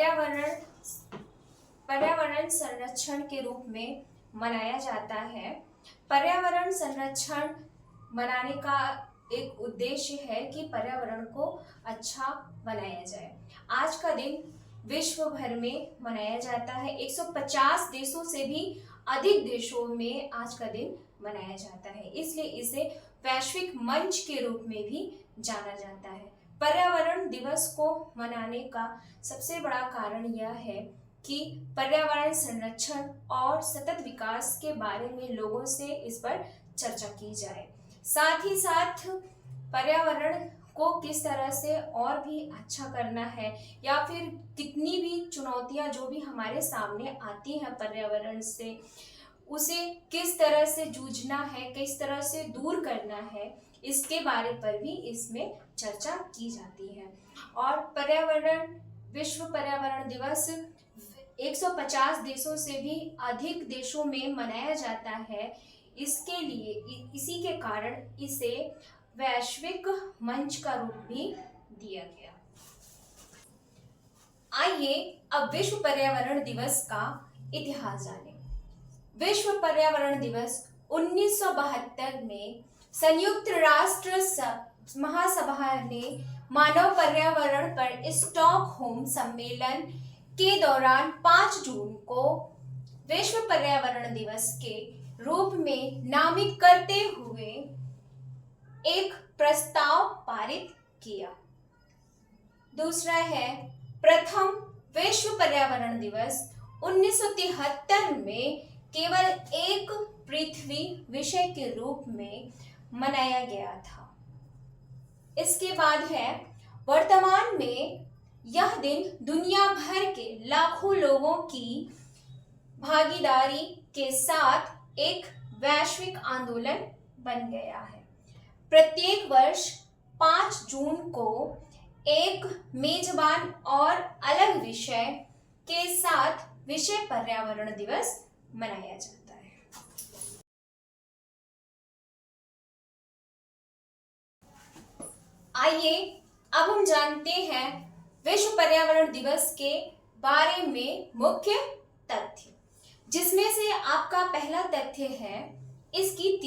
पर्यावरण पर्यावरण संरक्षण के रूप में मनाया जाता है। पर्यावरण संरक्षण मनाने का एक उद्देश्य है कि पर्यावरण को अच्छा बनाया जाए। आज का दिन विश्व भर में मनाया जाता है। 150 देशों से भी अधिक देशों में आज का दिन मनाया जाता है, इसलिए इसे वैश्विक मंच के रूप में भी जाना जाता है। पर्यावरण दिवस को मनाने का सबसे बड़ा कारण यह है कि पर्यावरण संरक्षण और सतत विकास के बारे में लोगों से इस पर चर्चा की जाए। साथ ही साथ पर्यावरण को किस तरह से और भी अच्छा करना है, या फिर कितनी भी चुनौतियां जो भी हमारे सामने आती हैं पर्यावरण से, उसे किस तरह से जूझना है, किस तरह से दूर करना है, इसके बारे पर भी इसमें चर्चा की जाती है। और विश्व पर्यावरण दिवस 150 देशों से भी अधिक देशों में मनाया जाता है। इसके लिए इसी के कारण इसे वैश्विक मंच का रूप भी दिया गया। आइए अब विश्व पर्यावरण दिवस का इतिहास जानें। विश्व पर्यावरण दिवस 1972 में संयुक्त राष्ट्र महासभा ने मानव पर्यावरण पर स्टॉकहोम सम्मेलन के दौरान 5 जून को विश्व पर्यावरण दिवस के रूप में नामित करते हुए एक प्रस्ताव पारित किया। दूसरा है प्रथम विश्व पर्यावरण दिवस 1973 में केवल एक पृथ्वी विषय के रूप में मनाया गया था। इसके बाद है वर्तमान में यह दिन दुनिया भर के लाखों लोगों की भागीदारी के साथ एक वैश्विक आंदोलन बन गया है। प्रत्येक वर्ष 5 जून को एक मेजबान और अलग विषय के साथ विश्व पर्यावरण दिवस मनाया जाता है। आइए अब हम जानते हैं विश्व पर्यावरण दिवस के बारे में मुख्य तथ्य, जिसमें से आपका पहला तथ्य है इसकी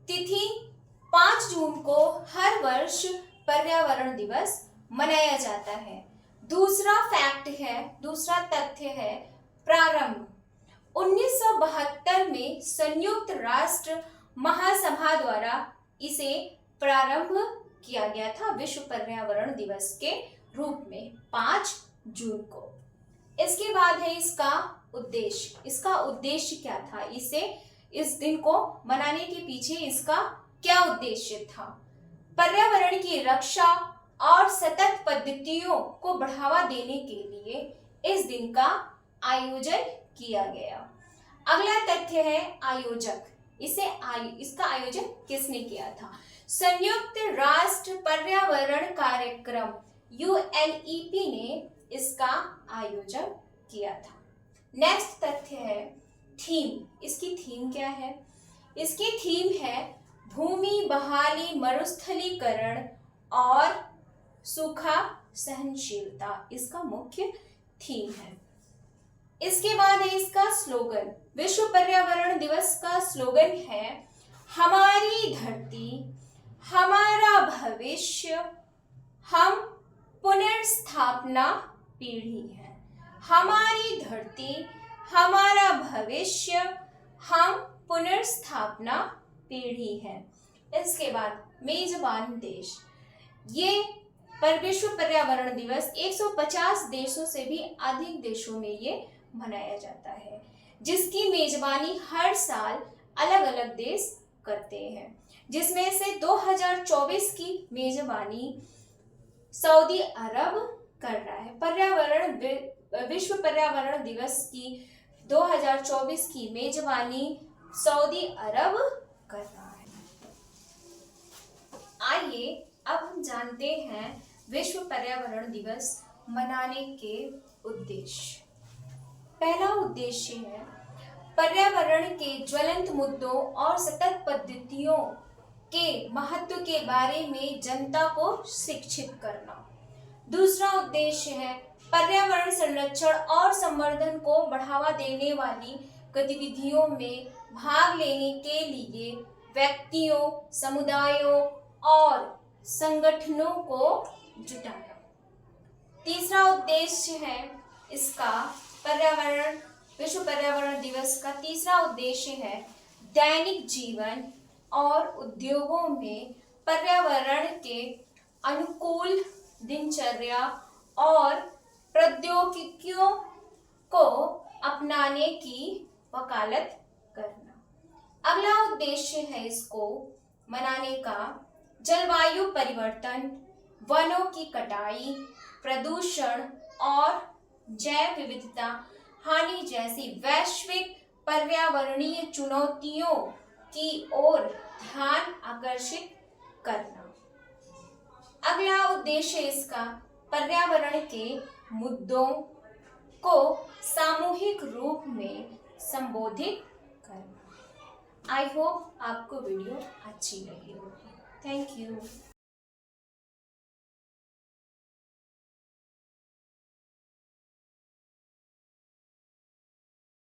तिथि 5 जून को हर वर्ष पर्यावरण दिवस मनाया जाता है। दूसरा तथ्य है प्रारंभ। 1972 में संयुक्त राष्ट्र महासभा द्वारा इसे प्रारंभ किया गया था विश्व पर्यावरण दिवस के रूप में 5 जून को। इसके बाद है इसका उद्देश्य क्या था, इस दिन को मनाने के पीछे इसका क्या उद्देश्य था। पर्यावरण की रक्षा और सतत पद्धतियों को बढ़ावा देने के लिए इस दिन का आयोजन किया गया। अगला तथ्य है आयोजक। इसका आयोजन किसने किया था? संयुक्त राष्ट्र पर्यावरण कार्यक्रम UNEP ने इसका आयोजन किया था। नेक्स्ट तथ्य है थीम। इसकी थीम क्या है? इसकी थीम है भूमि बहाली, मरुस्थलीकरण और सूखा सहनशीलता। इसका मुख्य थीम है। इसके बाद है इसका स्लोगन। विश्व पर्यावरण दिवस का स्लोगन है हमारी धरती हमारा भविष्य, हम पुनर्स्थापना पीढ़ी है। हमारी धरती हमारा भविष्य, हम पुनर्स्थापना पीढ़ी है। इसके बाद मेजबान देश। ये विश्व पर्यावरण दिवस 150 देशों से भी अधिक देशों में ये मनाया जाता है, जिसकी मेजबानी हर साल अलग अलग देश करते हैं, जिसमें से 2024 की मेजबानी सऊदी अरब कर रहा है। विश्व पर्यावरण दिवस की 2024 की मेजबानी सऊदी अरब कर रहा है। आइए अब हम जानते हैं विश्व पर्यावरण दिवस मनाने के उद्देश्य। पहला उद्देश्य है पर्यावरण के ज्वलंत मुद्दों और सतत पद्धतियों के महत्व के बारे में जनता को शिक्षित करना। दूसरा उद्देश्य है पर्यावरण संरक्षण और संवर्धन को बढ़ावा देने वाली गतिविधियों में भाग लेने के लिए व्यक्तियों, समुदायों और संगठनों को जुटाना। तीसरा उद्देश्य है इसका पर्यावरण विश्व पर्यावरण दिवस का तीसरा उद्देश्य है दैनिक जीवन और उद्योगों में पर्यावरण के अनुकूल दिनचर्या और प्रौद्योगिकियों को अपनाने की वकालत करना। अगला उद्देश्य है इसको मनाने का जलवायु परिवर्तन, वनों की कटाई, प्रदूषण और जैव विविधता हानि जैसी वैश्विक पर्यावरणीय चुनौतियों की ओर ध्यान आकर्षित करना। अगला उद्देश्य इसका पर्यावरण के मुद्दों को सामूहिक रूप में संबोधित करना। आई होप आपको वीडियो अच्छी लगी होगी। Thank you.